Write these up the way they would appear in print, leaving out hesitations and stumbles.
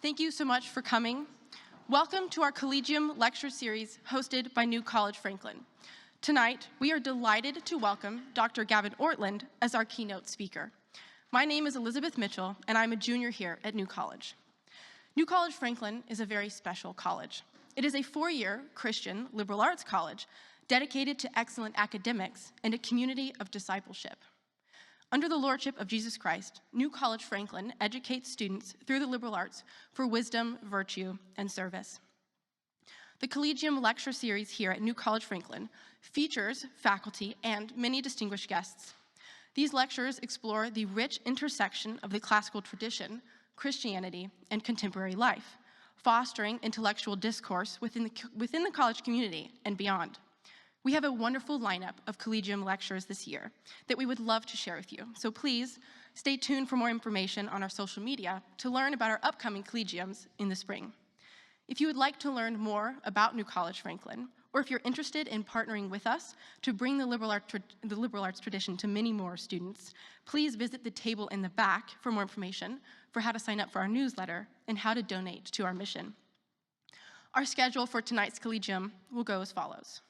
Thank you so much for coming. Welcome to our Collegium lecture series hosted by New College Franklin. Tonight, we are delighted to welcome Dr. Gavin Ortlund as our keynote speaker. My name is Elizabeth Mitchell, and I'm a junior here at New College. New College Franklin is a very special college. It is a 4-year Christian liberal arts college dedicated to excellent academics and a community of discipleship. Under the lordship of Jesus Christ, New College Franklin educates students through the liberal arts for wisdom, virtue, and service. The Collegium lecture series here at New College Franklin features faculty and many distinguished guests. These lectures explore the rich intersection of the classical tradition, Christianity, and contemporary life, fostering intellectual discourse within the college community and beyond. We have a wonderful lineup of Collegium lectures this year that we would love to share with you. So please stay tuned for more information on our social media to learn about our upcoming Collegiums in the spring. If you would like to learn more about New College Franklin, or if you're interested in partnering with us to bring the liberal arts tradition to many more students, please visit the table in the back for more information for how to sign up for our newsletter and how to donate to our mission. Our schedule for tonight's Collegium will go as follows.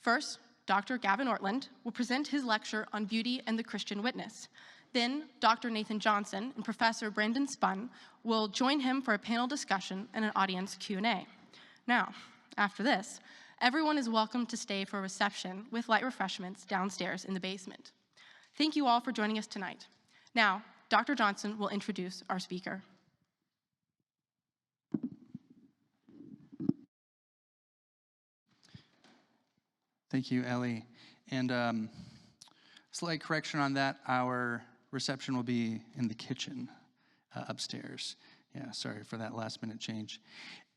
First, Dr. Gavin Ortlund will present his lecture on beauty and the Christian witness. Then, Dr. Nathan Johnson and Professor Brandon Spun will join him for a panel discussion and an audience Q&A. Now, after this, everyone is welcome to stay for a reception with light refreshments downstairs in the basement. Thank you all for joining us tonight. Now, Dr. Johnson will introduce our speaker. Thank you, Ellie. And slight correction on that, our reception will be in the kitchen upstairs. Yeah, sorry for that last minute change.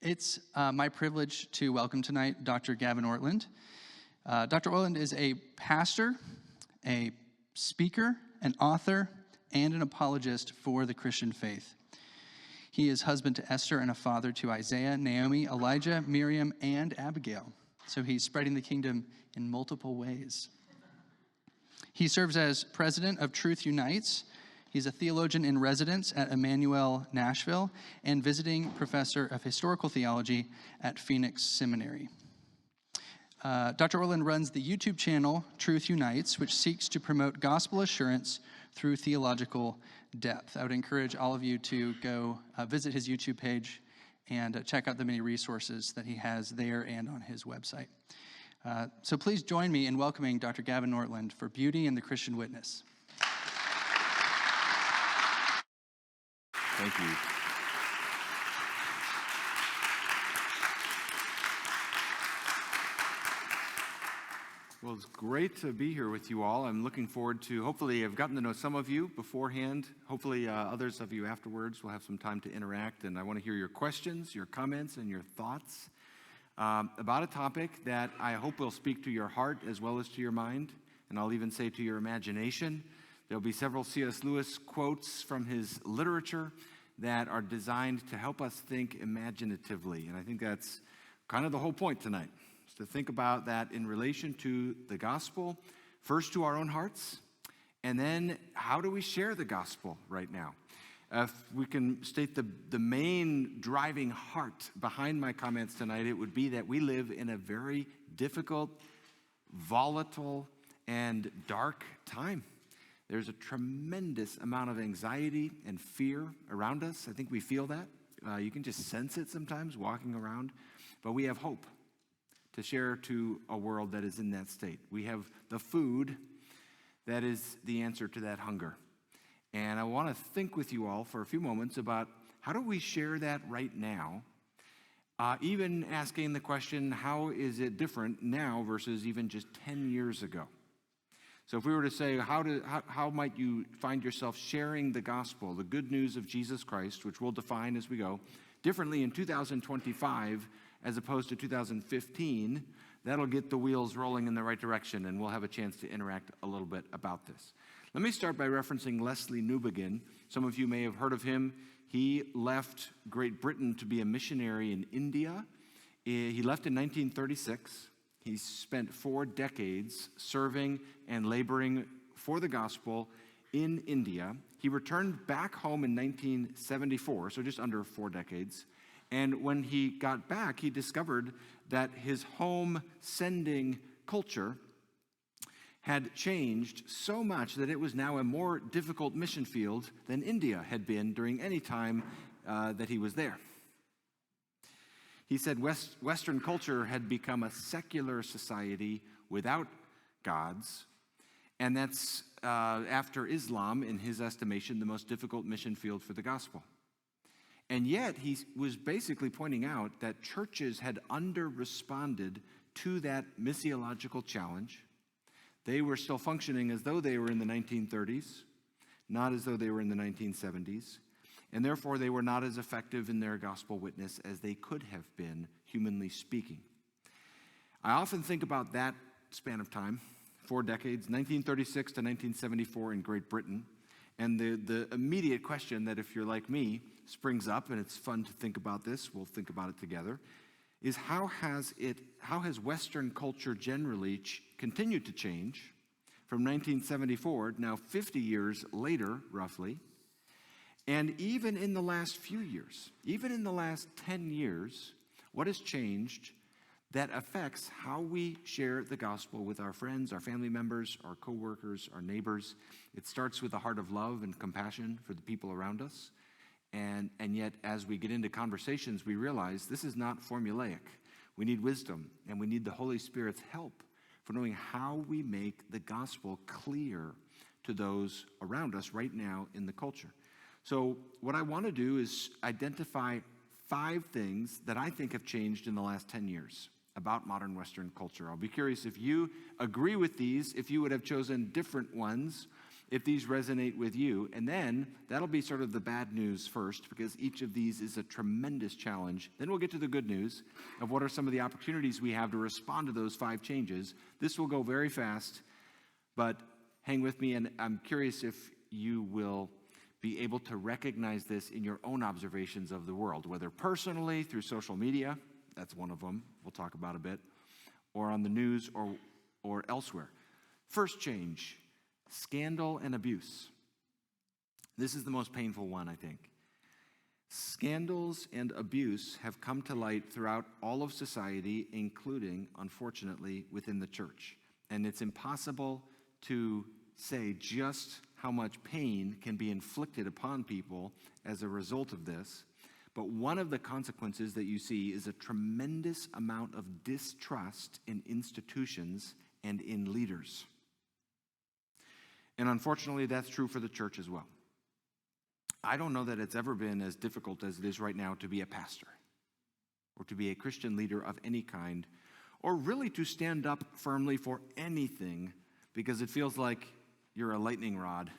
It's my privilege to welcome tonight Dr. Gavin Ortlund. Dr. Ortlund is a pastor, a speaker, an author, and an apologist for the Christian faith. He is husband to Esther and a father to Isaiah, Naomi, Elijah, Miriam, and Abigail. So he's spreading the kingdom in multiple ways. He serves as president of Truth Unites. He's a theologian in residence at Emmanuel, Nashville, and visiting professor of historical theology at Phoenix Seminary. Dr. Ortlund runs the YouTube channel Truth Unites, which seeks to promote gospel assurance through theological depth. I would encourage all of you to go visit his YouTube page and check out the many resources that he has there and on his website. So please join me in welcoming Dr. Gavin Ortlund for Beauty and the Christian Witness. Thank you. Well, it's great to be here with you all. I'm looking forward to, hopefully I've gotten to know some of you beforehand. Hopefully others of you afterwards will have some time to interact, and I want to hear your questions, your comments, and your thoughts about a topic that I hope will speak to your heart as well as to your mind, and I'll even say to your imagination. There'll be several C.S. Lewis quotes from his literature that are designed to help us think imaginatively, and I think that's kind of the whole point tonight. To think about that in relation to the gospel, first to our own hearts, and then how do we share the gospel right now? If we can state the main driving heart behind my comments tonight, it would be that we live in a very difficult, volatile, and dark time. There's a tremendous amount of anxiety and fear around us. I think we feel that. You can just sense it sometimes walking around, but we have hope to share to a world that is in that state. We have the food that is the answer to that hunger. And I want to think with you all for a few moments about how do we share that right now, even asking the question, how is it different now versus even just 10 years ago? So if we were to say, how might you find yourself sharing the gospel, the good news of Jesus Christ, which we'll define as we go, differently in 2025 as opposed to 2015, that'll get the wheels rolling in the right direction, and we'll have a chance to interact a little bit about this. Let me start by referencing Leslie Newbegin. Some of you may have heard of him. He left Great Britain to be a missionary in India. He left in 1936. He spent 4 decades serving and laboring for the gospel in India. He returned back home in 1974, so just under 4 decades. And when he got back, he discovered that his home sending culture had changed so much that it was now a more difficult mission field than India had been during any time that he was there. He said Western culture had become a secular society without gods, and that's, after Islam, in his estimation, the most difficult mission field for the gospel. And yet, he was basically pointing out that churches had under-responded to that missiological challenge. They were still functioning as though they were in the 1930s, not as though they were in the 1970s, and therefore they were not as effective in their gospel witness as they could have been, humanly speaking. I often think about that span of time, 4 decades, 1936 to 1974 in Great Britain, and the immediate question that, if you're like me, springs up, and it's fun to think about this, we'll think about it together, is how has Western culture generally continued to change from 1974, now 50 years later, roughly, and even in the last few years, even in the last 10 years, what has changed that affects how we share the gospel with our friends, our family members, our coworkers, our neighbors. It starts with a heart of love and compassion for the people around us. And yet, as we get into conversations, we realize this is not formulaic. We need wisdom, and we need the Holy Spirit's help for knowing how we make the gospel clear to those around us right now in the culture. So what I want to do is identify 5 things that I think have changed in the last 10 years about modern Western culture. I'll be curious if you agree with these, if you would have chosen different ones, if these resonate with you. And then that'll be sort of the bad news first, because each of these is a tremendous challenge. Then we'll get to the good news of what are some of the opportunities we have to respond to those 5 changes. This will go very fast, but hang with me, and I'm curious if you will be able to recognize this in your own observations of the world, whether personally through social media, that's one of them, we'll talk about a bit, or on the news or elsewhere. First change, scandal and abuse. This is the most painful one, I think. Scandals and abuse have come to light throughout all of society, including, unfortunately, within the church. And it's impossible to say just how much pain can be inflicted upon people as a result of this. But one of the consequences that you see is a tremendous amount of distrust in institutions and in leaders. And unfortunately, that's true for the church as well. I don't know that it's ever been as difficult as it is right now to be a pastor, or to be a Christian leader of any kind, or really to stand up firmly for anything, because it feels like you're a lightning rod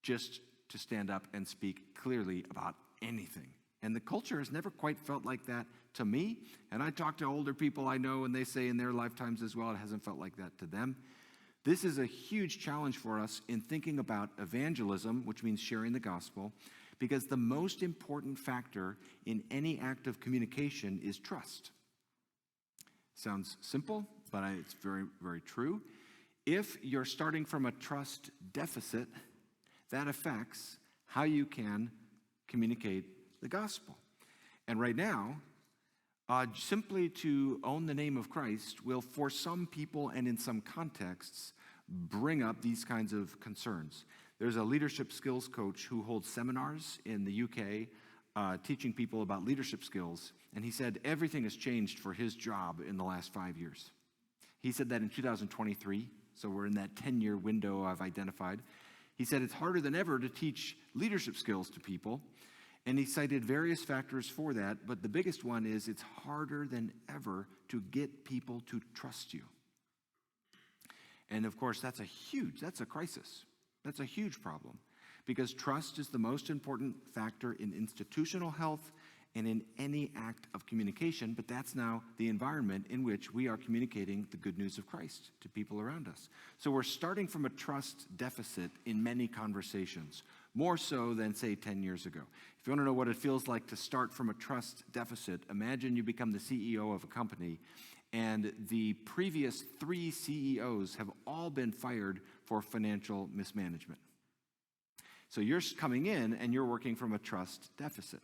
just to stand up and speak clearly about anything. And the culture has never quite felt like that to me. And I talk to older people I know, and they say in their lifetimes as well, it hasn't felt like that to them. This is a huge challenge for us in thinking about evangelism, which means sharing the gospel, because the most important factor in any act of communication is trust. Sounds simple, but it's very, very true. If you're starting from a trust deficit, that affects how you can communicate the gospel. And right now, simply to own the name of Christ will, for some people and in some contexts, bring up these kinds of concerns. There's a leadership skills coach who holds seminars in the UK teaching people about leadership skills, and he said everything has changed for his job in the last 5 years. He said that in 2023, so we're in that 10-year window I've identified. He said it's harder than ever to teach leadership skills to people, and he cited various factors for that, but the biggest one is it's harder than ever to get people to trust you. And of course, that's a crisis. That's a huge problem, because trust is the most important factor in institutional health and in any act of communication, but that's now the environment in which we are communicating the good news of Christ to people around us. So we're starting from a trust deficit in many conversations, more so than, say, 10 years ago. If you want to know what it feels like to start from a trust deficit, imagine you become the CEO of a company, and the previous 3 CEOs have all been fired for financial mismanagement. So you're coming in and you're working from a trust deficit.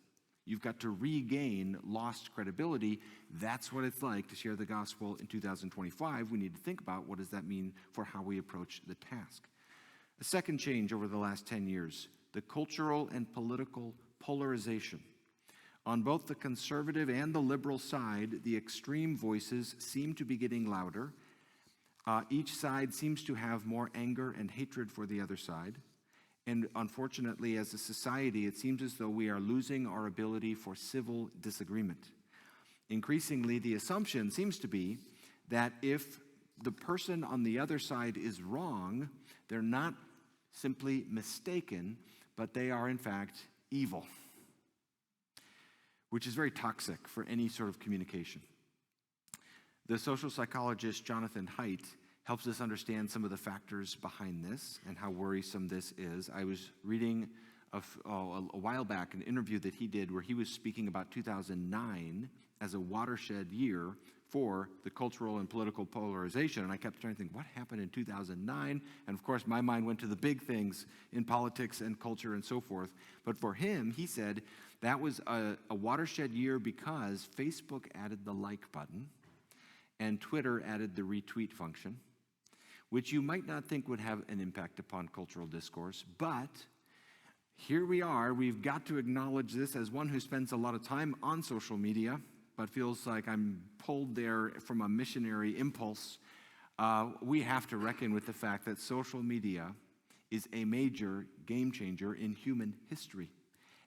You've got to regain lost credibility. That's what it's like to share the gospel in 2025. We need to think about what does that mean for how we approach the task. A second change over the last 10 years, the cultural and political polarization. On both the conservative and the liberal side, the extreme voices seem to be getting louder. Each side seems to have more anger and hatred for the other side. And unfortunately, as a society, it seems as though we are losing our ability for civil disagreement. Increasingly, the assumption seems to be that if the person on the other side is wrong, they're not simply mistaken, but they are in fact evil, which is very toxic for any sort of communication. The social psychologist Jonathan Haidt helps us understand some of the factors behind this and how worrisome this is. I was reading a while back an interview that he did where he was speaking about 2009 as a watershed year for the cultural and political polarization. And I kept trying to think, what happened in 2009? And of course, my mind went to the big things in politics and culture and so forth. But for him, he said that was a watershed year because Facebook added the like button and Twitter added the retweet function, which you might not think would have an impact upon cultural discourse. But here we are. We've got to acknowledge this as one who spends a lot of time on social media, but feels like I'm pulled there from a missionary impulse. We have to reckon with the fact that social media is a major game changer in human history,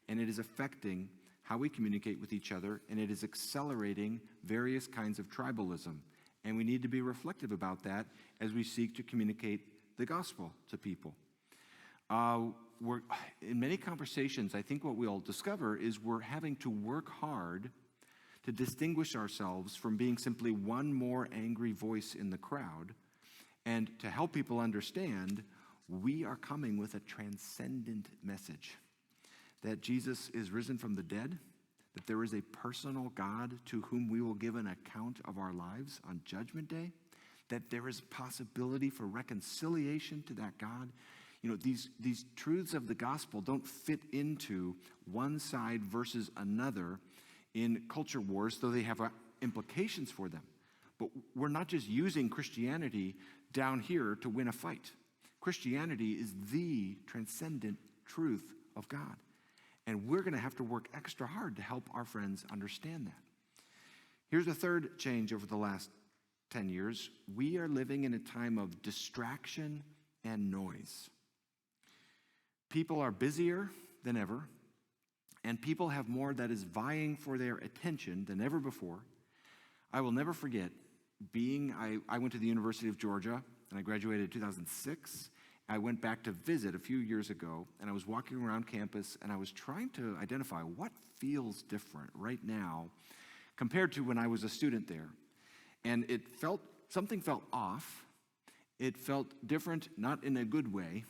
and it is affecting how we communicate with each other, and it is accelerating various kinds of tribalism. And we need to be reflective about that as we seek to communicate the gospel to people. In many conversations, I think what we'll discover is we're having to work hard to distinguish ourselves from being simply one more angry voice in the crowd, and to help people understand we are coming with a transcendent message, that Jesus is risen from the dead, that there is a personal God to whom we will give an account of our lives on Judgment Day, that there is possibility for reconciliation to that God. You know, these truths of the gospel don't fit into one side versus another in culture wars, though they have implications for them. But we're not just using Christianity down here to win a fight. Christianity is the transcendent truth of God. And we're going to have to work extra hard to help our friends understand that. Here's a third change over the last 10 years. We are living in a time of distraction and noise. People are busier than ever, and people have more that is vying for their attention than ever before. I will never forget I went to the University of Georgia, and I graduated in 2006. I went back to visit a few years ago, and I was walking around campus, and I was trying to identify what feels different right now compared to when I was a student there. And something felt off. It felt different, not in a good way.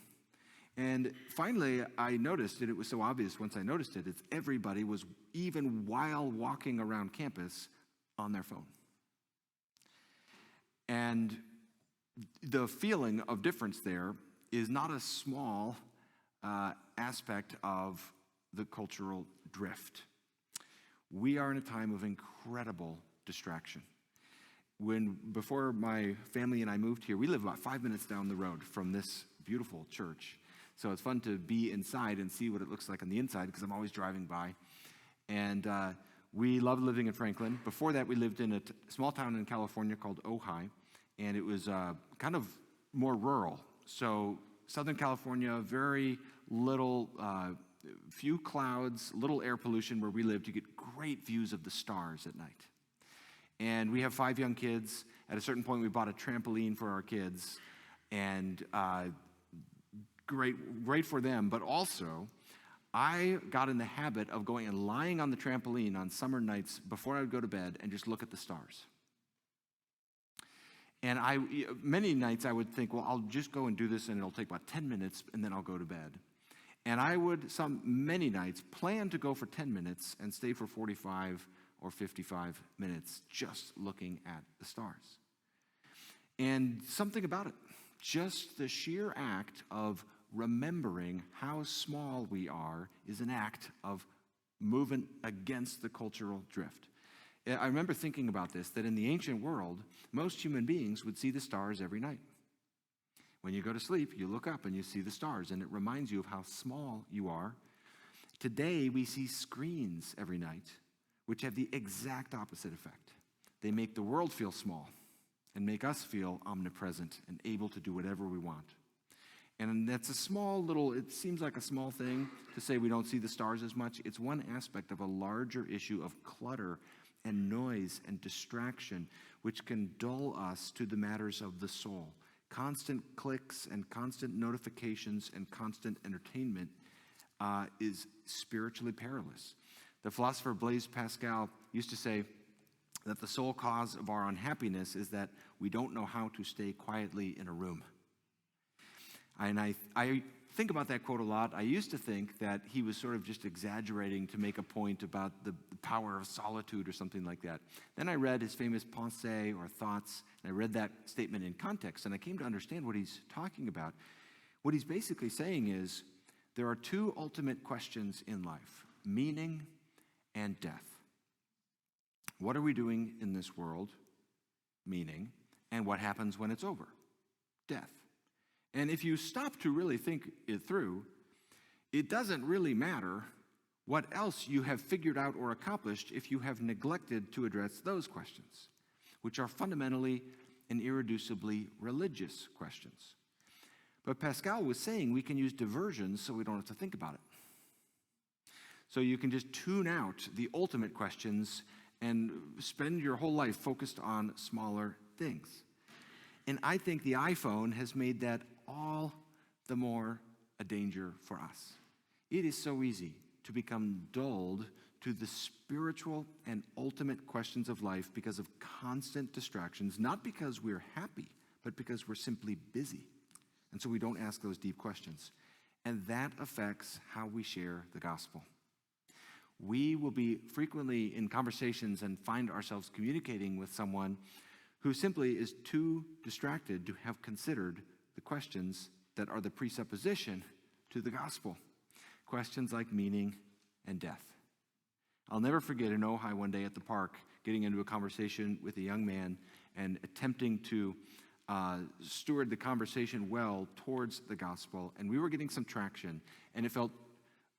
And finally, I noticed it. It was so obvious once I noticed it. It's everybody was, even while walking around campus, on their phone. And the feeling of difference there is not a small aspect of the cultural drift. We are in a time of incredible distraction. Before my family and I moved here, we live about 5 minutes down the road from this beautiful church. So it's fun to be inside and see what it looks like on the inside, because I'm always driving by. And we love living in Franklin. Before that, we lived in a small town in California called Ojai, and it was kind of more rural. So Southern California, very little, few clouds, little air pollution where we lived. You get great views of the stars at night. And we have 5 young kids. At a certain point, we bought a trampoline for our kids, and great for them. But also, I got in the habit of going and lying on the trampoline on summer nights before I would go to bed and just look at the stars. And many nights I would think, well, I'll just go and do this, and it'll take about 10 minutes, and then I'll go to bed. And I would, many nights, plan to go for 10 minutes and stay for 45 or 55 minutes just looking at the stars. And something about it, just the sheer act of remembering how small we are is an act of movement against the cultural drift. I remember thinking about this, that in the ancient world, most human beings would see the stars every night. When you go to sleep, you look up and you see the stars, and it reminds you of how small you are. Today, we see screens every night, which have the exact opposite effect. They make the world feel small and make us feel omnipresent and able to do whatever we want. And that's a small little, it seems like a small thing to say we don't see the stars as much. It's one aspect of a larger issue of clutter and noise and distraction, which can dull us to the matters of the soul. Constant clicks and constant notifications and constant entertainment is spiritually perilous. The philosopher Blaise Pascal used to say that the sole cause of our unhappiness is that we don't know how to stay quietly in a room. And I think about that quote a lot. I used to think that he was sort of just exaggerating to make a point about the power of solitude or something like that. Then I read his famous pensées or thoughts, and I read that statement in context, and I came to understand what he's talking about. What he's basically saying is there are two ultimate questions in life: meaning and death. What are we doing in this world? Meaning. And what happens when it's over? Death. And if you stop to really think it through, it doesn't really matter what else you have figured out or accomplished if you have neglected to address those questions, which are fundamentally and irreducibly religious questions. But Pascal was saying we can use diversions so we don't have to think about it. So you can just tune out the ultimate questions and spend your whole life focused on smaller things. And I think the iPhone has made that all the more a danger for us. It is so easy to become dulled to the spiritual and ultimate questions of life because of constant distractions, not because we're happy, but because we're simply busy. And so we don't ask those deep questions. And that affects how we share the gospel. We will be frequently in conversations and find ourselves communicating with someone who simply is too distracted to have considered the questions that are the presupposition to the gospel. Questions like meaning and death. I'll never forget in Ojai one day at the park, getting into a conversation with a young man and attempting to steward the conversation well towards the gospel. And we were getting some traction, and it felt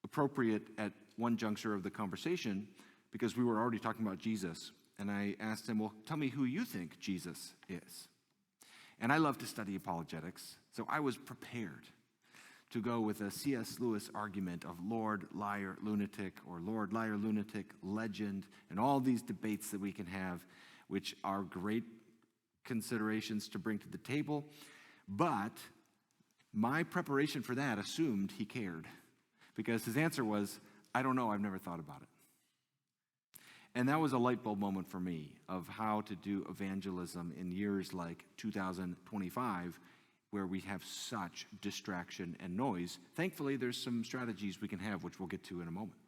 appropriate at one juncture of the conversation because we were already talking about Jesus. And I asked him, well, tell me who you think Jesus is. And I love to study apologetics, so I was prepared to go with a C.S. Lewis argument of Lord, liar, lunatic, or Lord, liar, lunatic, legend, and all these debates that we can have, which are great considerations to bring to the table. But my preparation for that assumed he cared, because his answer was, I don't know, I've never thought about it. And that was a light bulb moment for me of how to do evangelism in years like 2025, where we have such distraction and noise. Thankfully, there's some strategies we can have, which we'll get to in a moment.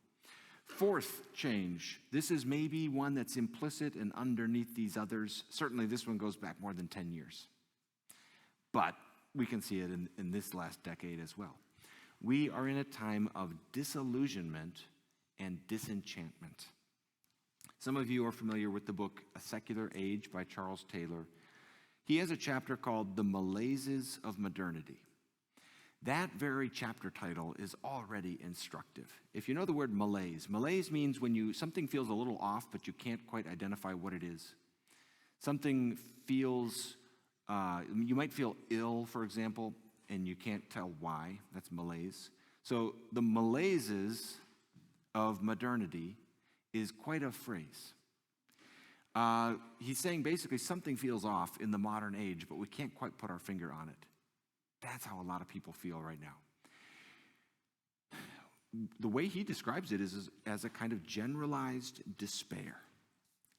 Fourth change. This is maybe one that's implicit and underneath these others. Certainly, this one goes back more than 10 years. But we can see it in this last decade as well. We are in a time of disillusionment and disenchantment. Some of you are familiar with the book A Secular Age by Charles Taylor. He has a chapter called The Malaises of Modernity. That very chapter title is already instructive. If you know the word malaise, malaise means when something feels a little off, but you can't quite identify what it is. Something feels, you might feel ill, for example, and you can't tell why. That's malaise. So the malaises of modernity is quite a phrase. He's saying basically something feels off in the modern age, but we can't quite put our finger on it. That's how a lot of people feel right now. The way he describes it is as a kind of generalized despair,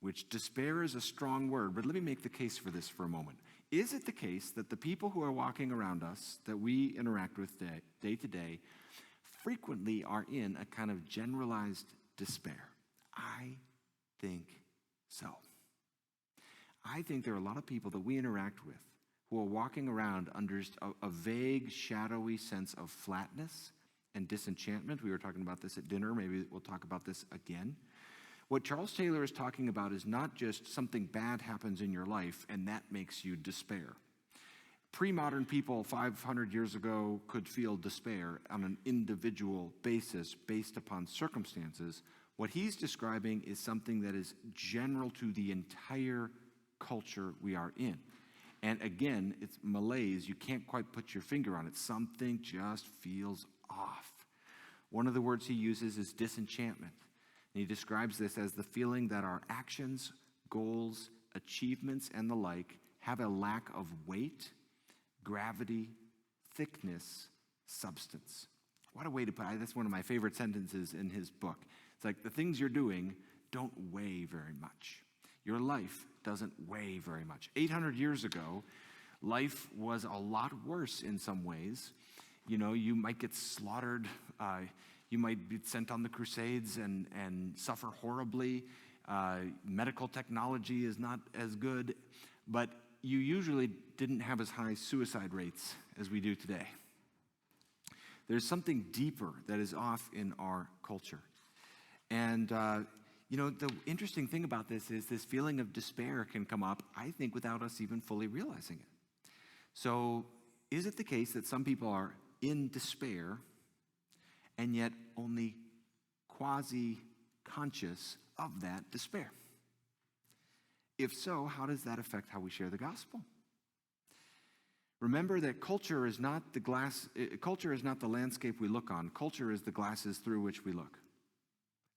which despair is a strong word, but let me make the case for this for a moment. Is it the case that the people who are walking around us, that we interact with day to day, frequently are in a kind of generalized despair? I think so. I think there are a lot of people that we interact with who are walking around under a vague, shadowy sense of flatness and disenchantment. We were talking about this at dinner. Maybe we'll talk about this again. What Charles Taylor is talking about is not just something bad happens in your life and that makes you despair. Pre-modern people 500 years ago could feel despair on an individual basis based upon circumstances. What he's describing is something that is general to the entire culture we are in. And again, it's malaise. You can't quite put your finger on it. Something just feels off. One of the words he uses is disenchantment. And he describes this as the feeling that our actions, goals, achievements, and the like have a lack of weight, gravity, thickness, substance. What a way to put it. That's one of my favorite sentences in his book. It's like the things you're doing don't weigh very much. Your life doesn't weigh very much. 800 years ago, life was a lot worse in some ways. You know, you might get slaughtered. You might be sent on the crusades and suffer horribly. Medical technology is not as good, but you usually didn't have as high suicide rates as we do today. There's something deeper that is off in our culture. And, you know, the interesting thing about this is this feeling of despair can come up, I think, without us even fully realizing it. So is it the case that some people are in despair and yet only quasi-conscious of that despair? If so, how does that affect how we share the gospel? Remember that culture is not the landscape we look on. Culture is the glasses through which we look.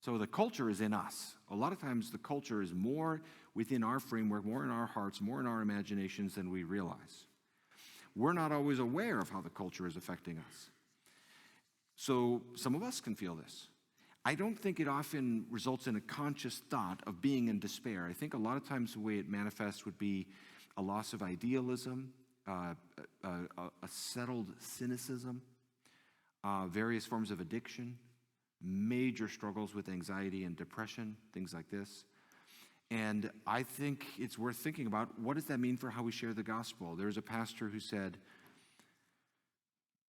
So the culture is in us. A lot of times the culture is more within our framework, more in our hearts, more in our imaginations than we realize. We're not always aware of how the culture is affecting us. So some of us can feel this. I don't think it often results in a conscious thought of being in despair. I think a lot of times the way it manifests would be a loss of idealism, a settled cynicism, various forms of addiction, major struggles with anxiety and depression, things like this. And I think it's worth thinking about, what does that mean for how we share the gospel? There's a pastor who said,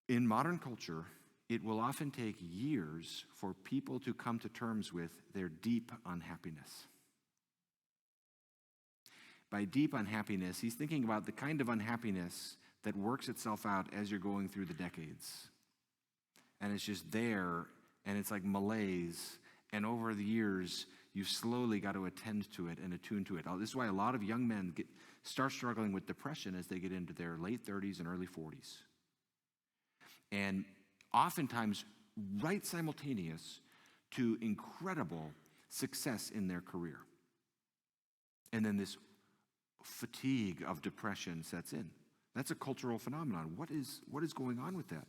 in modern culture, it will often take years for people to come to terms with their deep unhappiness. By deep unhappiness, he's thinking about the kind of unhappiness that works itself out as you're going through the decades. And it's just there, and it's like malaise. And over the years, you've slowly got to attend to it and attune to it. This is why a lot of young men start struggling with depression as they get into their late 30s and early 40s. And oftentimes right simultaneous to incredible success in their career. And then this fatigue of depression sets in. That's a cultural phenomenon. What is going on with that?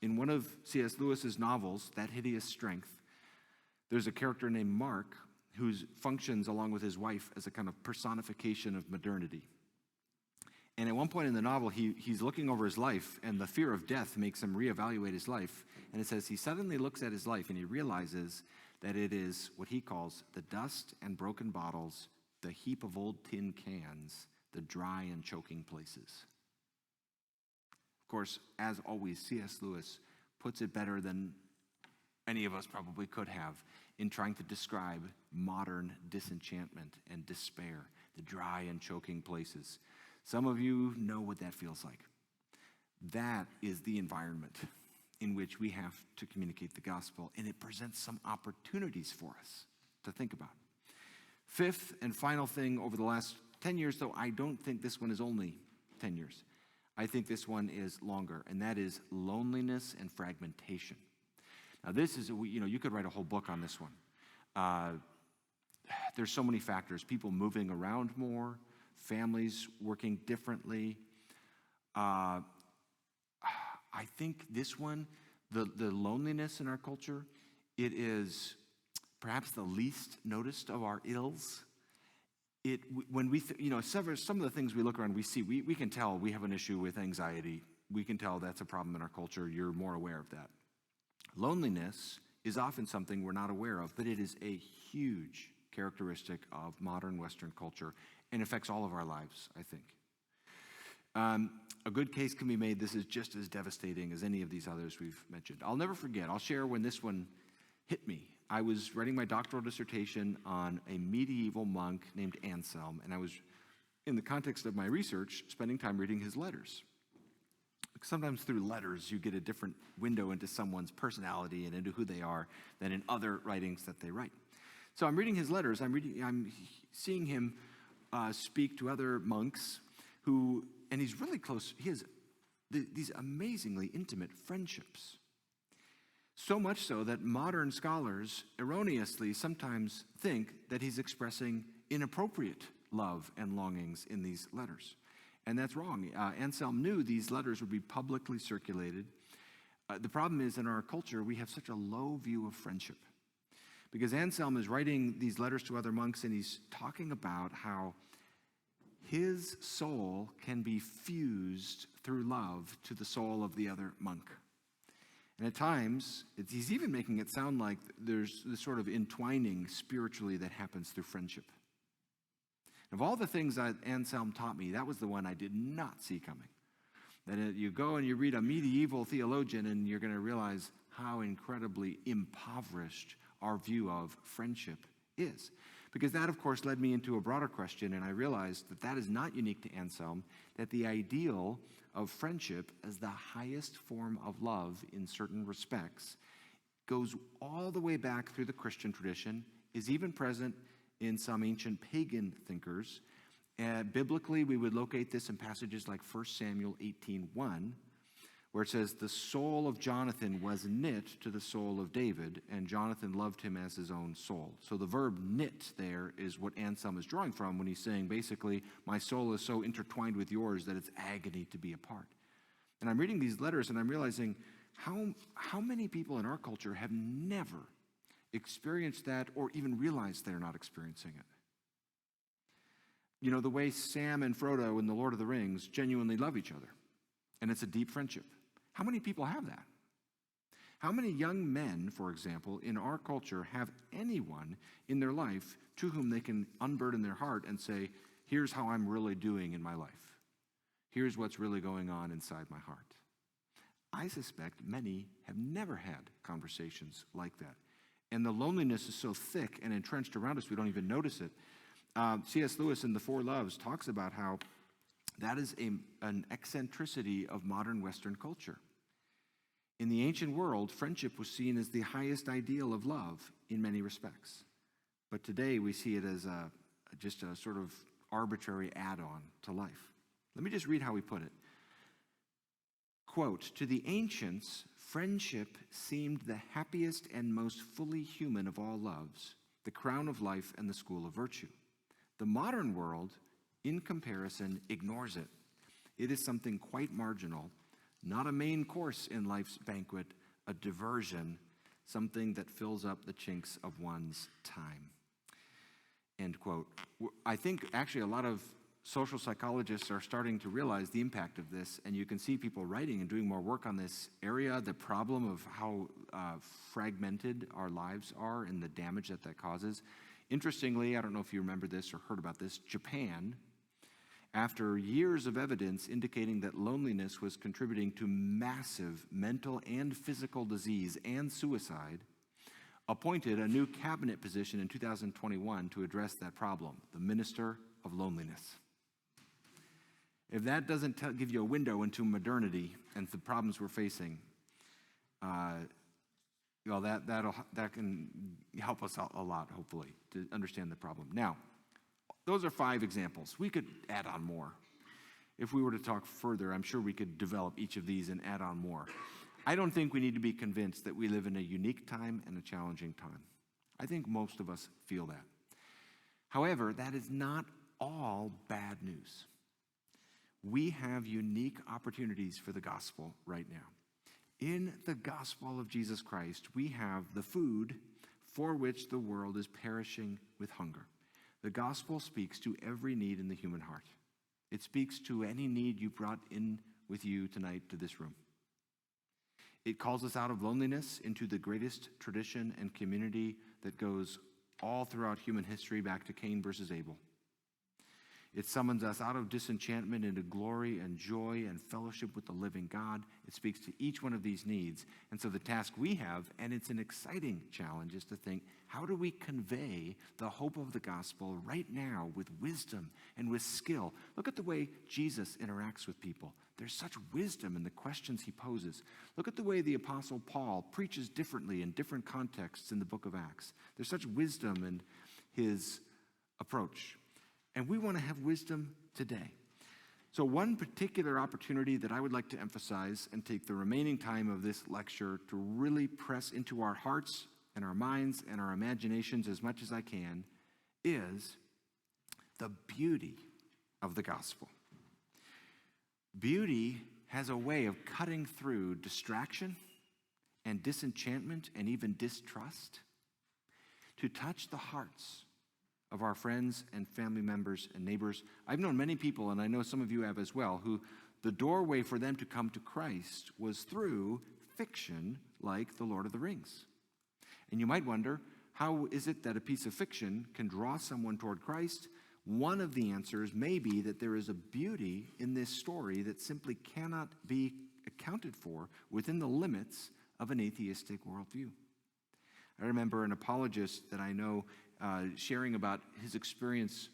In one of C.S. Lewis's novels, That Hideous Strength, there's a character named Mark who functions along with his wife as a kind of personification of modernity. And at one point in the novel, he's looking over his life, and the fear of death makes him reevaluate his life. And it says he suddenly looks at his life, and he realizes that it is what he calls the dust and broken bottles, the heap of old tin cans, the dry and choking places. Of course, as always, C.S. Lewis puts it better than any of us probably could have in trying to describe modern disenchantment and despair, the dry and choking places. Some of you know what that feels like. That is the environment in which we have to communicate the gospel, and it presents some opportunities for us to think about. Fifth and final thing over the last 10 years, though I don't think this one is only 10 years. I think this one is longer, and that is loneliness and fragmentation. Now this is, you could write a whole book on this one. There's so many factors, people moving around more, families working differently. I think this one, the loneliness in our culture, it is perhaps the least noticed of our ills. When we, some of the things we look around, we see, we can tell we have an issue with anxiety. We can tell that's a problem in our culture. You're more aware of that. Loneliness is often something we're not aware of, but it is a huge characteristic of modern Western culture and affects all of our lives, I think. A good case can be made this is just as devastating as any of these others we've mentioned. I'll never forget. I'll share when this one hit me. I was writing my doctoral dissertation on a medieval monk named Anselm, and I was, in the context of my research, spending time reading his letters. Sometimes through letters, you get a different window into someone's personality and into who they are than in other writings that they write. So I'm reading his letters. I'm seeing him speak to other monks who, and he's really close. He has these amazingly intimate friendships. So much so that modern scholars erroneously sometimes think that he's expressing inappropriate love and longings in these letters. And that's wrong. Anselm knew these letters would be publicly circulated. The problem is, in our culture, we have such a low view of friendship. Because Anselm is writing these letters to other monks, and he's talking about how his soul can be fused through love to the soul of the other monk. And at times, he's even making it sound like there's this sort of entwining spiritually that happens through friendship. Of all the things that Anselm taught me, that was the one I did not see coming. That you go and you read a medieval theologian and you're going to realize how incredibly impoverished our view of friendship is. Because that, of course, led me into a broader question, and I realized that that is not unique to Anselm, that the ideal of friendship as the highest form of love in certain respects goes all the way back through the Christian tradition, is even present in some ancient pagan thinkers. Biblically, we would locate this in passages like 1 Samuel 18:1, where it says, the soul of Jonathan was knit to the soul of David, and Jonathan loved him as his own soul. So the verb knit there is what Anselm is drawing from when he's saying, basically, my soul is so intertwined with yours that it's agony to be apart. And I'm reading these letters, and I'm realizing how many people in our culture have never experienced that or even realized they're not experiencing it. You know, the way Sam and Frodo in The Lord of the Rings genuinely love each other, and it's a deep friendship. How many people have that? How many young men, for example, in our culture have anyone in their life to whom they can unburden their heart and say, here's how I'm really doing in my life. Here's what's really going on inside my heart. I suspect many have never had conversations like that. And the loneliness is so thick and entrenched around us, we don't even notice it. C.S. Lewis in The Four Loves talks about how that is an eccentricity of modern Western culture. In the ancient world, friendship was seen as the highest ideal of love in many respects. But today we see it as just a sort of arbitrary add-on to life. Let me just read how he put it. Quote, to the ancients, friendship seemed the happiest and most fully human of all loves, the crown of life and the school of virtue. The modern world, in comparison, ignores it. It is something quite marginal, not a main course in life's banquet, a diversion, something that fills up the chinks of one's time. End quote. I think actually a lot of social psychologists are starting to realize the impact of this, and you can see people writing and doing more work on this area, the problem of how fragmented our lives are and the damage that that causes. Interestingly, I don't know if you remember this or heard about this, Japan, after years of evidence indicating that loneliness was contributing to massive mental and physical disease and suicide, appointed a new cabinet position in 2021 to address that problem, the Minister of Loneliness. If that doesn't give you a window into modernity and the problems we're facing, well, that can help us a lot, hopefully, to understand the problem. Now, those are 5 examples. We could add on more. If we were to talk further, I'm sure we could develop each of these and add on more. I don't think we need to be convinced that we live in a unique time and a challenging time. I think most of us feel that. However, that is not all bad news. We have unique opportunities for the gospel right now. In the gospel of Jesus Christ, we have the food for which the world is perishing with hunger. The gospel speaks to every need in the human heart. It speaks to any need you brought in with you tonight to this room. It calls us out of loneliness into the greatest tradition and community that goes all throughout human history back to Cain versus Abel. It summons us out of disenchantment into glory and joy and fellowship with the living God. It speaks to each one of these needs. And so the task we have, and it's an exciting challenge, is to think, how do we convey the hope of the gospel right now with wisdom and with skill? Look at the way Jesus interacts with people. There's such wisdom in the questions he poses. Look at the way the Apostle Paul preaches differently in different contexts in the book of Acts. There's such wisdom in his approach. And we want to have wisdom today. So one particular opportunity that I would like to emphasize and take the remaining time of this lecture to really press into our hearts and our minds and our imaginations as much as I can is the beauty of the gospel. Beauty has a way of cutting through distraction and disenchantment and even distrust to touch the hearts of our friends and family members and neighbors. I've known many people, and I know some of you have as well, who the doorway for them to come to Christ was through fiction like The Lord of the Rings. And you might wonder, how is it that a piece of fiction can draw someone toward Christ? One of the answers may be that there is a beauty in this story that simply cannot be accounted for within the limits of an atheistic worldview. I remember an apologist that I know sharing about his experience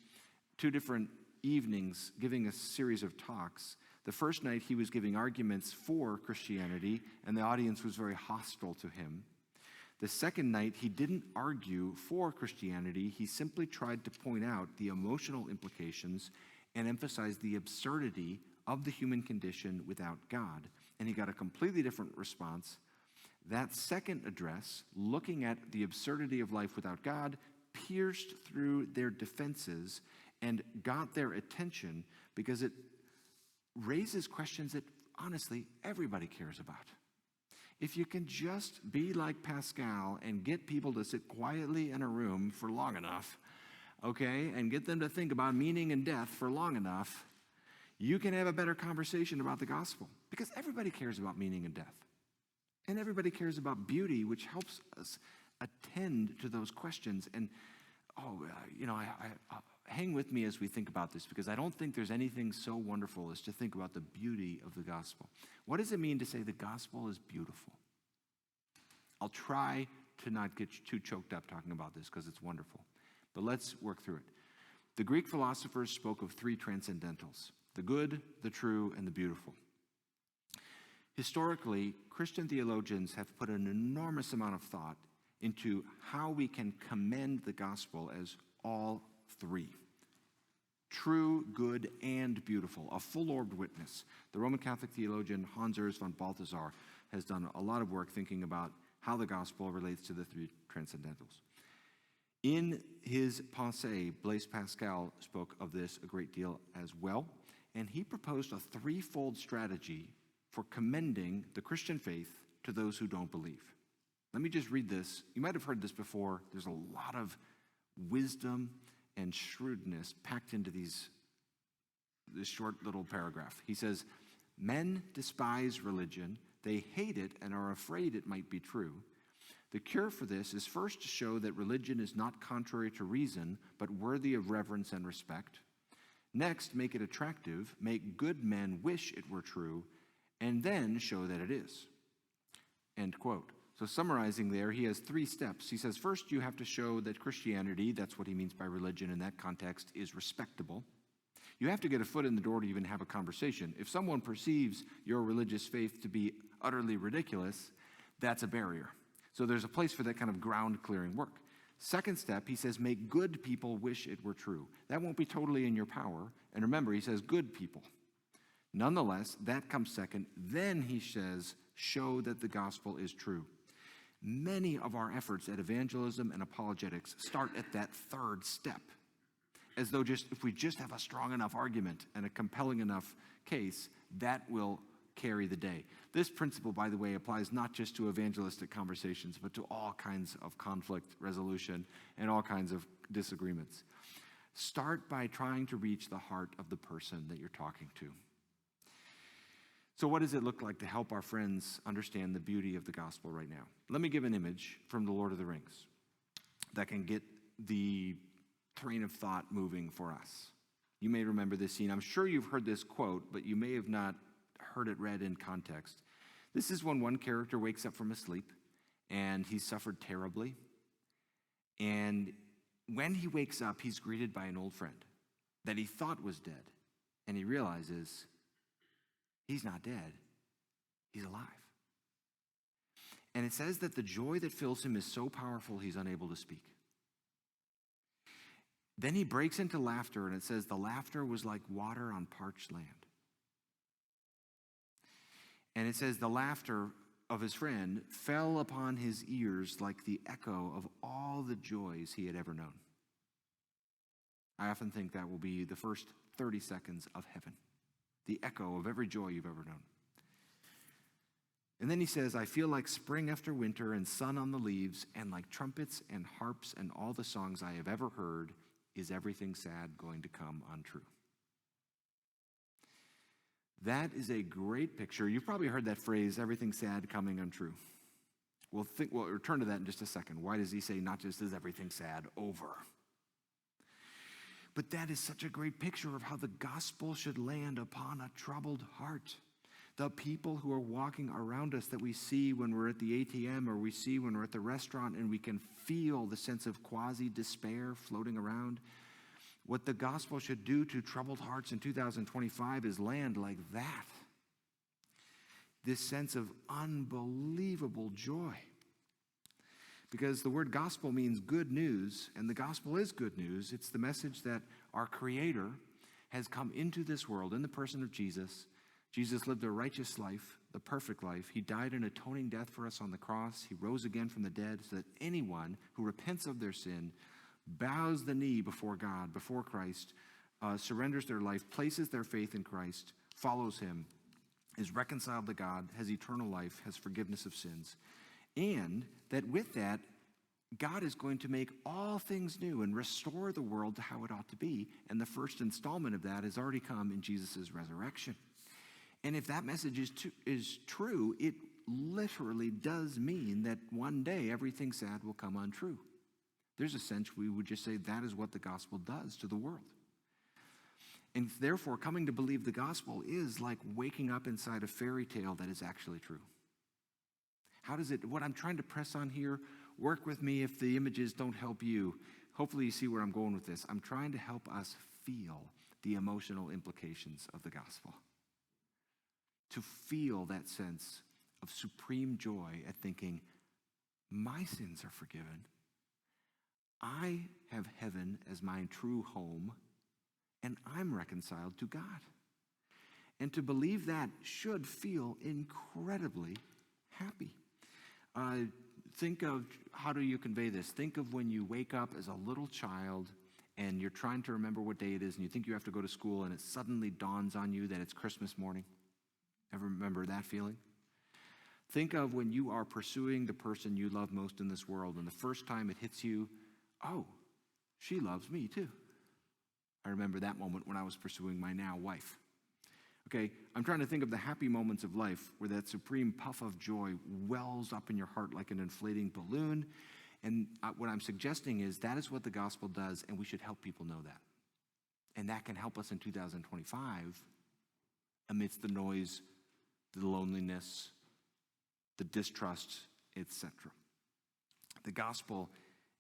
2 different evenings, giving a series of talks. The first night he was giving arguments for Christianity, and the audience was very hostile to him. The second night, he didn't argue for Christianity. He simply tried to point out the emotional implications and emphasize the absurdity of the human condition without God. And he got a completely different response. That second address, looking at the absurdity of life without God, pierced through their defenses and got their attention because it raises questions that, honestly, everybody cares about. If you can just be like Pascal and get people to sit quietly in a room for long enough, okay, and get them to think about meaning and death for long enough, you can have a better conversation about the gospel, because everybody cares about meaning and death. And everybody cares about beauty, which helps us attend to those questions. And, hang with me as we think about this, because I don't think there's anything so wonderful as to think about the beauty of the gospel. What does it mean to say the gospel is beautiful? I'll try to not get too choked up talking about this because it's wonderful. But let's work through it. The Greek philosophers spoke of 3 transcendentals: the good, the true, and the beautiful. Historically, Christian theologians have put an enormous amount of thought into how we can commend the gospel as all 3. True, good, and beautiful. A full-orbed witness. The Roman Catholic theologian Hans Urs von Balthasar has done a lot of work thinking about how the gospel relates to the 3 transcendentals. In his Pensée, Blaise Pascal spoke of this a great deal as well, and he proposed a 3-fold strategy for commending the Christian faith to those who don't believe. Let me just read this. You might have heard this before. There's a lot of wisdom and shrewdness packed into this short little paragraph. He says, "Men despise religion. They hate it and are afraid it might be true. The cure for this is first to show that religion is not contrary to reason, but worthy of reverence and respect. Next, make it attractive, make good men wish it were true, and then show that it is." End quote. So summarizing there, he has 3 steps. He says, first, you have to show that Christianity, that's what he means by religion in that context, is respectable. You have to get a foot in the door to even have a conversation. If someone perceives your religious faith to be utterly ridiculous, that's a barrier. So there's a place for that kind of ground-clearing work. Second step, he says, make good people wish it were true. That won't be totally in your power. And remember, he says good people. Nonetheless, that comes second. Then he says, show that the gospel is true. Many of our efforts at evangelism and apologetics start at that 3rd step, as though if we just have a strong enough argument and a compelling enough case, that will carry the day. This principle, by the way, applies not just to evangelistic conversations, but to all kinds of conflict resolution and all kinds of disagreements. Start by trying to reach the heart of the person that you're talking to. So what does it look like to help our friends understand the beauty of the gospel right now? Let me give an image from The Lord of the Rings that can get the train of thought moving for us. You may remember this scene. I'm sure you've heard this quote, but you may have not heard it read in context. This is when one character wakes up from a sleep, and he's suffered terribly. And when he wakes up, he's greeted by an old friend that he thought was dead. And he realizes he's not dead, he's alive. And it says that the joy that fills him is so powerful he's unable to speak. Then he breaks into laughter, and it says the laughter was like water on parched land. And it says the laughter of his friend fell upon his ears like the echo of all the joys he had ever known. I often think that will be the first 30 seconds of heaven, the echo of every joy you've ever known. And then he says, I feel like spring after winter and sun on the leaves, and like trumpets and harps and all the songs I have ever heard, is everything sad going to come untrue? That is a great picture. You've probably heard that phrase, everything sad coming untrue. We'll return to that in just a second. Why does he say not just is everything sad over? But that is such a great picture of how the gospel should land upon a troubled heart. The people who are walking around us that we see when we're at the ATM or we see when we're at the restaurant, and we can feel the sense of quasi-despair floating around. What the gospel should do to troubled hearts in 2025 is land like that. This sense of unbelievable joy. Because the word gospel means good news, and the gospel is good news. It's the message that our Creator has come into this world in the person of Jesus. Jesus lived a righteous life, the perfect life. He died an atoning death for us on the cross. He rose again from the dead so that anyone who repents of their sin, bows the knee before God, before Christ, surrenders their life, places their faith in Christ, follows him, is reconciled to God, has eternal life, has forgiveness of sins. And that with that, God is going to make all things new and restore the world to how it ought to be. And the first installment of that has already come in Jesus' resurrection. And if that message is true, it literally does mean that one day everything sad will come untrue. There's a sense we would just say that is what the gospel does to the world. And therefore, coming to believe the gospel is like waking up inside a fairy tale that is actually true. How does it, what I'm trying to press on here, work with me if the images don't help you. Hopefully you see where I'm going with this. I'm trying to help us feel the emotional implications of the gospel. To feel that sense of supreme joy at thinking, my sins are forgiven. I have heaven as my true home, and I'm reconciled to God. And to believe that should feel incredibly happy. Think of, how do you convey this? Think of when you wake up as a little child and you're trying to remember what day it is and you think you have to go to school and it suddenly dawns on you that it's Christmas morning. Ever remember that feeling? Think of when you are pursuing the person you love most in this world and the first time it hits you, oh, she loves me too. I remember that moment when I was pursuing my now wife. Okay, I'm trying to think of the happy moments of life where that supreme puff of joy wells up in your heart like an inflating balloon. And what I'm suggesting is that is what the gospel does, and we should help people know that. And that can help us in 2025 amidst the noise, the loneliness, the distrust, etc. The gospel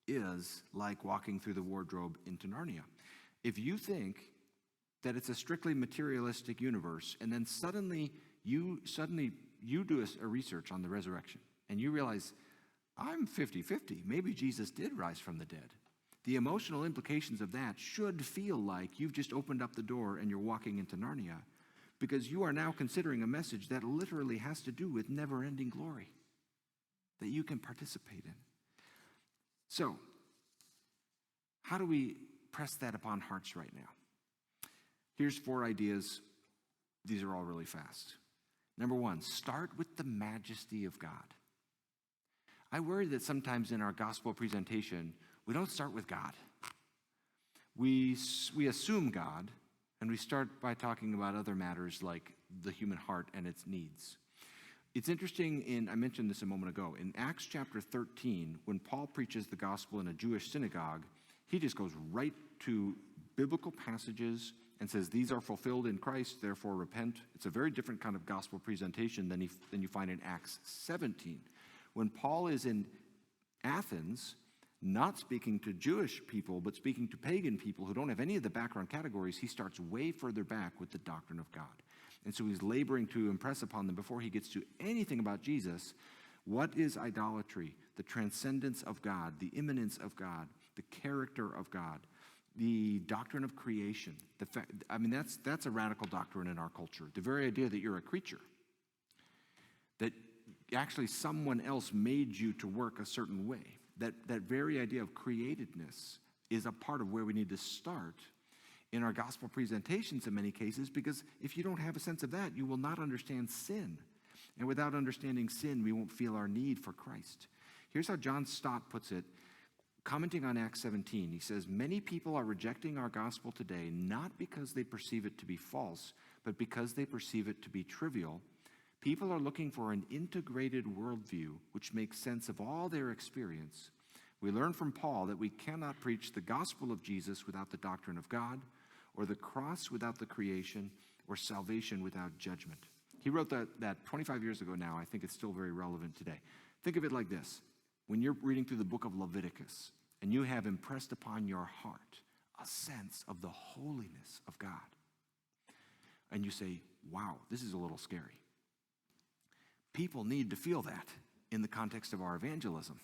is like walking through the wardrobe into Narnia. If you think that it's a strictly materialistic universe, and then suddenly you do a research on the resurrection, and you realize, I'm 50-50. Maybe Jesus did rise from the dead. The emotional implications of that should feel like you've just opened up the door and you're walking into Narnia, because you are now considering a message that literally has to do with never-ending glory that you can participate in. So, how do we press that upon hearts right now? Here's 4 ideas. These are all really fast. Number 1, start with the majesty of God. I worry that sometimes in our gospel presentation, we don't start with God. We assume God, and we start by talking about other matters like the human heart and its needs. It's interesting, I mentioned this a moment ago, in Acts chapter 13, when Paul preaches the gospel in a Jewish synagogue, he just goes right to biblical passages and says, these are fulfilled in Christ, therefore repent. It's a very different kind of gospel presentation than you find in Acts 17. When Paul is in Athens, not speaking to Jewish people, but speaking to pagan people who don't have any of the background categories, he starts way further back with the doctrine of God. And so he's laboring to impress upon them before he gets to anything about Jesus, what is idolatry, the transcendence of God, the immanence of God, the character of God, the doctrine of creation. That's a radical doctrine in our culture. The very idea that you're a creature, that actually someone else made you to work a certain way. That very idea of createdness is a part of where we need to start in our gospel presentations in many cases, because if you don't have a sense of that, you will not understand sin. And without understanding sin, we won't feel our need for Christ. Here's how John Stott puts it, commenting on Acts 17. He says, many people are rejecting our gospel today, not because they perceive it to be false, but because they perceive it to be trivial. People are looking for an integrated worldview which makes sense of all their experience. We learn from Paul that we cannot preach the gospel of Jesus without the doctrine of God, or the cross without the creation, or salvation without judgment. He wrote that 25 years ago now. I think it's still very relevant today. Think of it like this. When you're reading through the book of Leviticus, and you have impressed upon your heart a sense of the holiness of God, and you say, wow, this is a little scary. People need to feel that in the context of our evangelism.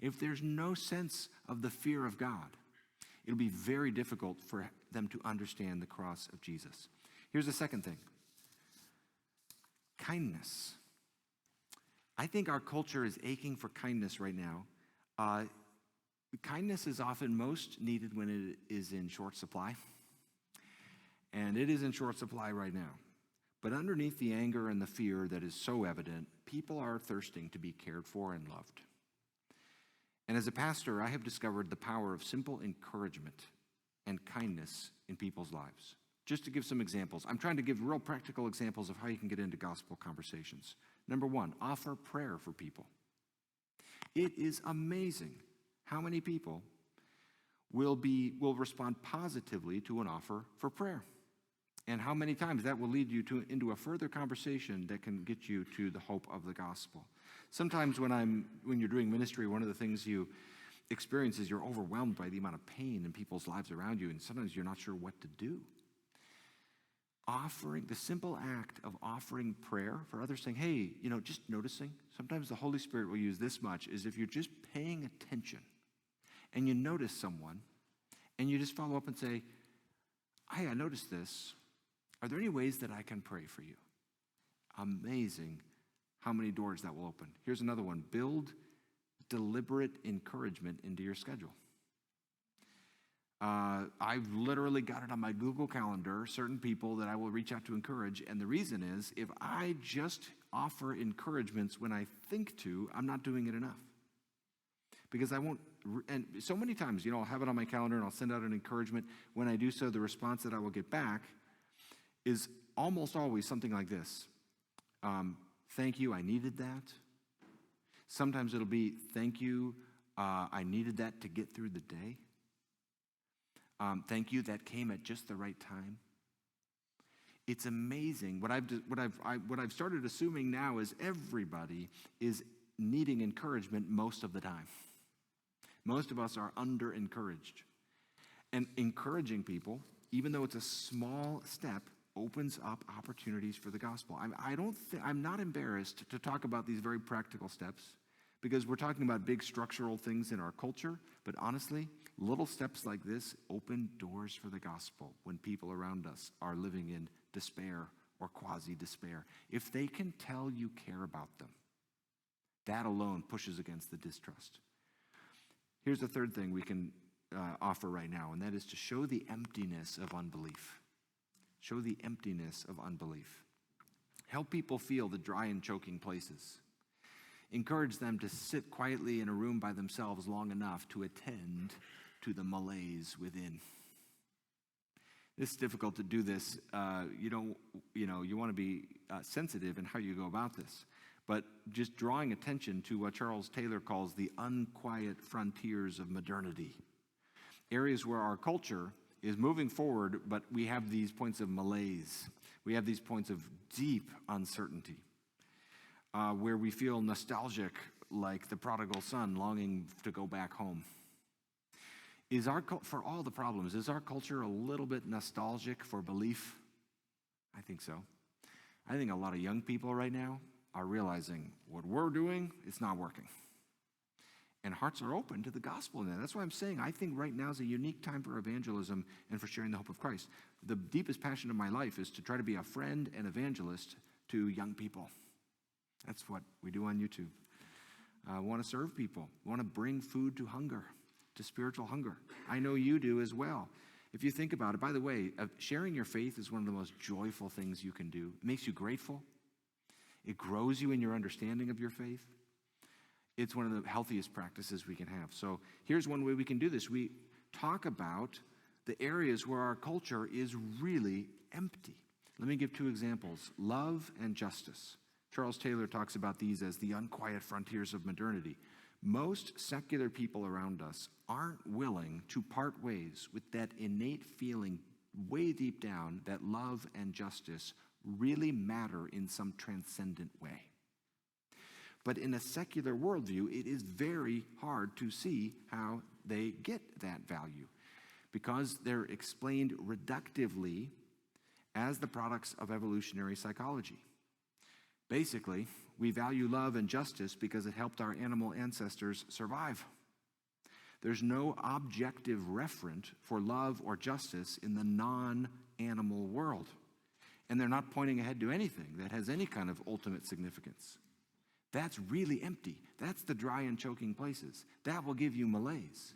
If there's no sense of the fear of God, it'll be very difficult for them to understand the cross of Jesus. Here's the second thing. Kindness. I think our culture is aching for kindness right now. Kindness is often most needed when it is in short supply. And it is in short supply right now. But underneath the anger and the fear that is so evident, people are thirsting to be cared for and loved. And as a pastor, I have discovered the power of simple encouragement and kindness in people's lives. Just to give some examples, I'm trying to give real practical examples of how you can get into gospel conversations. Number one, offer prayer for people. It is amazing how many people will respond positively to an offer for prayer. And how many times that will lead you into a further conversation that can get you to the hope of the gospel. Sometimes when you're doing ministry, one of the things you experience is you're overwhelmed by the amount of pain in people's lives around you, and sometimes you're not sure what to do. The simple act of offering prayer for others, saying, hey, just noticing. Sometimes the Holy Spirit will use this much, is if you're just paying attention and you notice someone and you just follow up and say, hey, I noticed this. Are there any ways that I can pray for you? Amazing how many doors that will open. Here's another one. Build deliberate encouragement into your schedule. I've literally got it on my Google Calendar, certain people that I will reach out to encourage. And the reason is, if I just offer encouragements when I think to, I'm not doing it enough. Because I won't, and so many times, I'll have it on my calendar and I'll send out an encouragement. When I do so, the response that I will get back is almost always something like this. Thank you, I needed that. Sometimes it'll be, thank you, I needed that to get through the day. Thank you, that came at just the right time. It's amazing. What I've started assuming now is everybody is needing encouragement most of the time. Most of us are under-encouraged. And encouraging people, even though it's a small step, opens up opportunities for the gospel. I'm not embarrassed to talk about these very practical steps, because we're talking about big structural things in our culture, but honestly, little steps like this open doors for the gospel when people around us are living in despair or quasi-despair. If they can tell you care about them, that alone pushes against the distrust. Here's the third thing we can offer right now, and that is to show the emptiness of unbelief. Show the emptiness of unbelief. Help people feel the dry and choking places. Encourage them to sit quietly in a room by themselves long enough to attend to the malaise within. It's difficult to do this. You want to be sensitive in how you go about this. But just drawing attention to what Charles Taylor calls the unquiet frontiers of modernity. Areas where our culture is moving forward, but we have these points of malaise. We have these points of deep uncertainty, where we feel nostalgic like the prodigal son longing to go back home. For all the problems, is our culture a little bit nostalgic for belief? I think so. I think a lot of young people right now are realizing what we're doing, it's not working. And hearts are open to the gospel in that. That's why I'm saying I think right now is a unique time for evangelism and for sharing the hope of Christ. The deepest passion of my life is to try to be a friend and evangelist to young people. That's what we do on YouTube. I want to serve people. I want to bring food to hunger, to spiritual hunger. I know you do as well. If you think about it, by the way, sharing your faith is one of the most joyful things you can do. It makes you grateful. It grows you in your understanding of your faith. It's one of the healthiest practices we can have. So here's one way we can do this. We talk about the areas where our culture is really empty. Let me give two examples: love and justice. Charles Taylor talks about these as the unquiet frontiers of modernity. Most secular people around us aren't willing to part ways with that innate feeling way deep down that love and justice really matter in some transcendent way. But in a secular worldview, it is very hard to see how they get that value because they're explained reductively as the products of evolutionary psychology. Basically, we value love and justice because it helped our animal ancestors survive. There's no objective referent for love or justice in the non-animal world. And they're not pointing ahead to anything that has any kind of ultimate significance. That's really empty. That's the dry and choking places. That will give you malaise.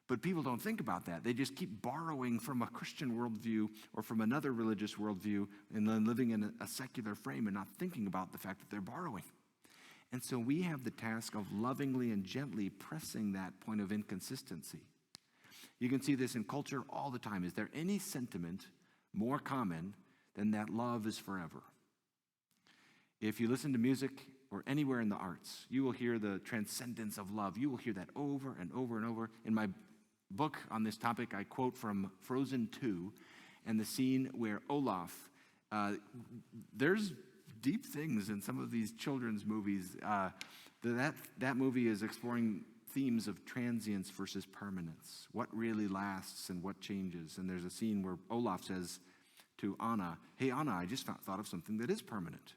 But people don't think about that. They just keep borrowing from a Christian worldview or from another religious worldview and then living in a secular frame and not thinking about the fact that they're borrowing. And so we have the task of lovingly and gently pressing that point of inconsistency. You can see this in culture all the time. Is there any sentiment more common than that love is forever? If you listen to music or anywhere in the arts, you will hear the transcendence of love. You will hear that over and over and over. In my book on this topic, I quote from Frozen 2 and the scene where Olaf, there's deep things in some of these children's movies. That movie is exploring themes of transience versus permanence, what really lasts and what changes. And there's a scene where Olaf says to Anna, "Hey, Anna, I just thought of something that is permanent."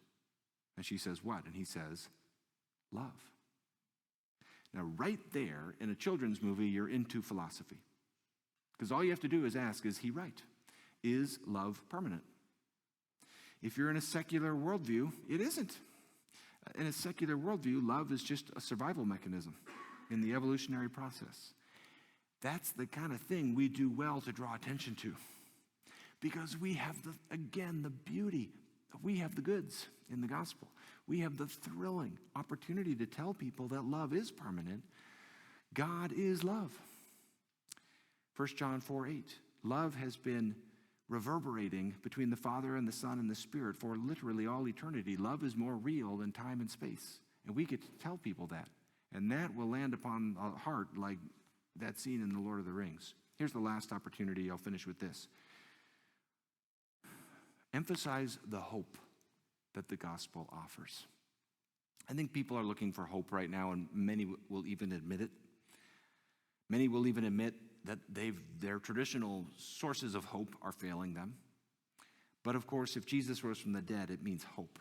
And she says, "What?" And he says, "Love." Now, right there, in a children's movie, you're into philosophy. Because all you have to do is ask, is he right? Is love permanent? If you're in a secular worldview, it isn't. In a secular worldview, love is just a survival mechanism in the evolutionary process. That's the kind of thing we do well to draw attention to. Because we have, the beauty. We have the goods in the gospel. We have the thrilling opportunity to tell people that love is permanent. God is love. 1 John 4:8. Love has been reverberating between the Father and the Son and the Spirit for literally all eternity. Love is more real than time and space. And we get to tell people that. And that will land upon a heart like that scene in The Lord of the Rings. Here's the last opportunity. I'll finish with this. Emphasize the hope that the gospel offers. I think people are looking for hope right now, and many will even admit it. Many will even admit that their traditional sources of hope are failing them. But of course, if Jesus rose from the dead, it means hope.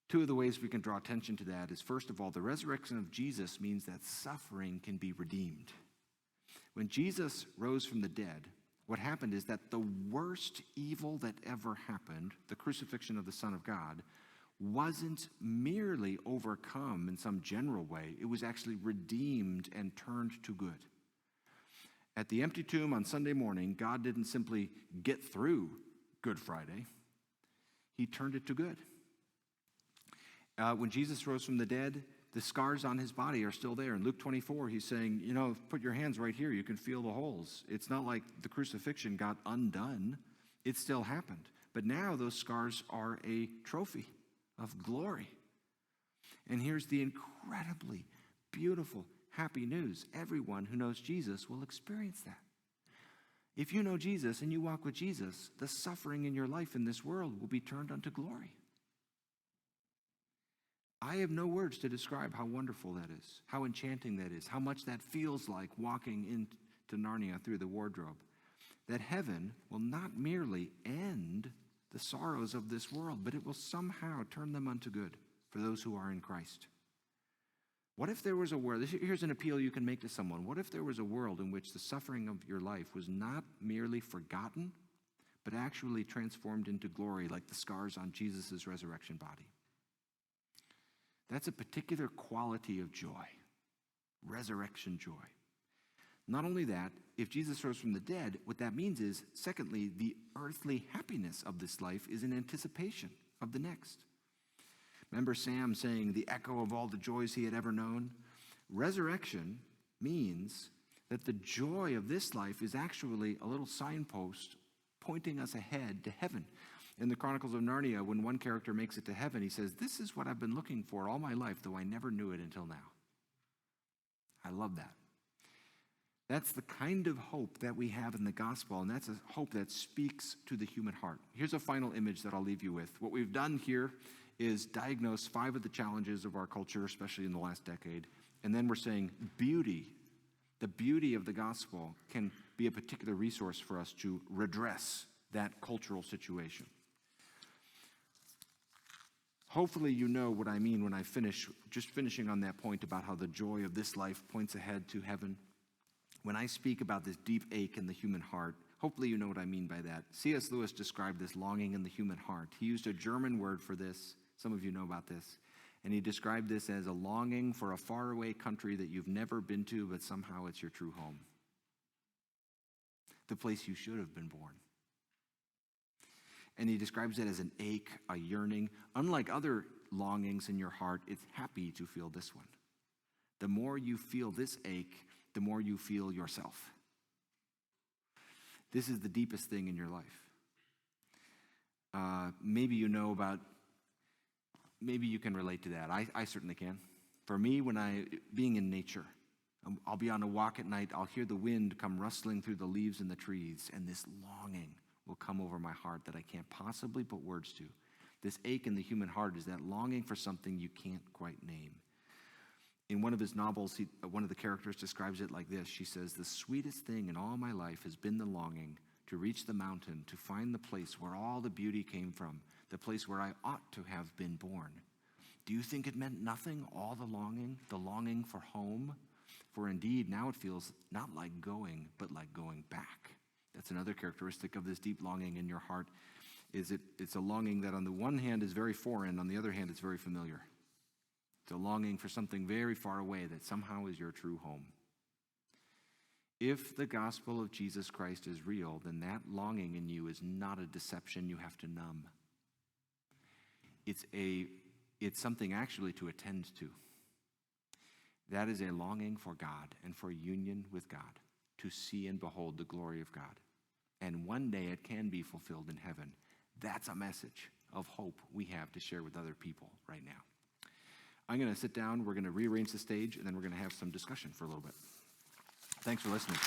Two of the ways we can draw attention to that is, first of all, the resurrection of Jesus means that suffering can be redeemed. When Jesus rose from the dead, what happened is that the worst evil that ever happened, the crucifixion of the Son of God, wasn't merely overcome in some general way. It was actually redeemed and turned to good. At the empty tomb on Sunday morning, God didn't simply get through Good Friday. He turned it to good. When Jesus rose from the dead, the scars on his body are still there. In Luke 24, he's saying, put your hands right here. You can feel the holes. It's not like the crucifixion got undone. It still happened. But now those scars are a trophy of glory. And here's the incredibly beautiful, happy news. Everyone who knows Jesus will experience that. If you know Jesus and you walk with Jesus, the suffering in your life in this world will be turned unto glory. I have no words to describe how wonderful that is, how enchanting that is, how much that feels like walking into Narnia through the wardrobe. That heaven will not merely end the sorrows of this world, but it will somehow turn them unto good for those who are in Christ. What if there was a world, here's an appeal you can make to someone, what if there was a world in which the suffering of your life was not merely forgotten, but actually transformed into glory like the scars on Jesus' resurrection body? That's a particular quality of joy, resurrection joy. Not only that, if Jesus rose from the dead, what that means is, secondly, the earthly happiness of this life is in anticipation of the next. Remember Sam saying the echo of all the joys he had ever known? Resurrection means that the joy of this life is actually a little signpost pointing us ahead to heaven. In the Chronicles of Narnia, when one character makes it to heaven, he says, "This is what I've been looking for all my life, though I never knew it until now." I love that. That's the kind of hope that we have in the gospel, and that's a hope that speaks to the human heart. Here's a final image that I'll leave you with. What we've done here is diagnose 5 of the challenges of our culture, especially in the last decade, and then we're saying beauty, the beauty of the gospel can be a particular resource for us to redress that cultural situation. Hopefully you know what I mean when I finish, just finishing on that point about how the joy of this life points ahead to heaven. When I speak about this deep ache in the human heart, hopefully you know what I mean by that. C.S. Lewis described this longing in the human heart. He used a German word for this. Some of you know about this. And he described this as a longing for a faraway country that you've never been to, but somehow it's your true home. The place you should have been born. And he describes it as an ache, a yearning. Unlike other longings in your heart, it's happy to feel this one. The more you feel this ache, the more you feel yourself. This is the deepest thing in your life. Maybe you know about, maybe you can relate to that. I certainly can. For me, being in nature, I'll be on a walk at night, I'll hear the wind come rustling through the leaves in the trees, and this longing will come over my heart that I can't possibly put words to. This ache in the human heart is that longing for something you can't quite name. In one of his novels, one of the characters describes it like this. She says, "The sweetest thing in all my life has been the longing to reach the mountain, to find the place where all the beauty came from, the place where I ought to have been born. Do you think it meant nothing, all the longing for home? For indeed, now it feels not like going, but like going back." That's another characteristic of this deep longing in your heart, is it's a longing that on the one hand is very foreign, on the other hand it's very familiar. It's a longing for something very far away that somehow is your true home. If the gospel of Jesus Christ is real, then that longing in you is not a deception you have to numb. It's something actually to attend to. That is a longing for God and for union with God, to see and behold the glory of God. And one day it can be fulfilled in heaven. That's a message of hope we have to share with other people right now. I'm going to sit down, we're going to rearrange the stage, and then we're going to have some discussion for a little bit. Thanks for listening.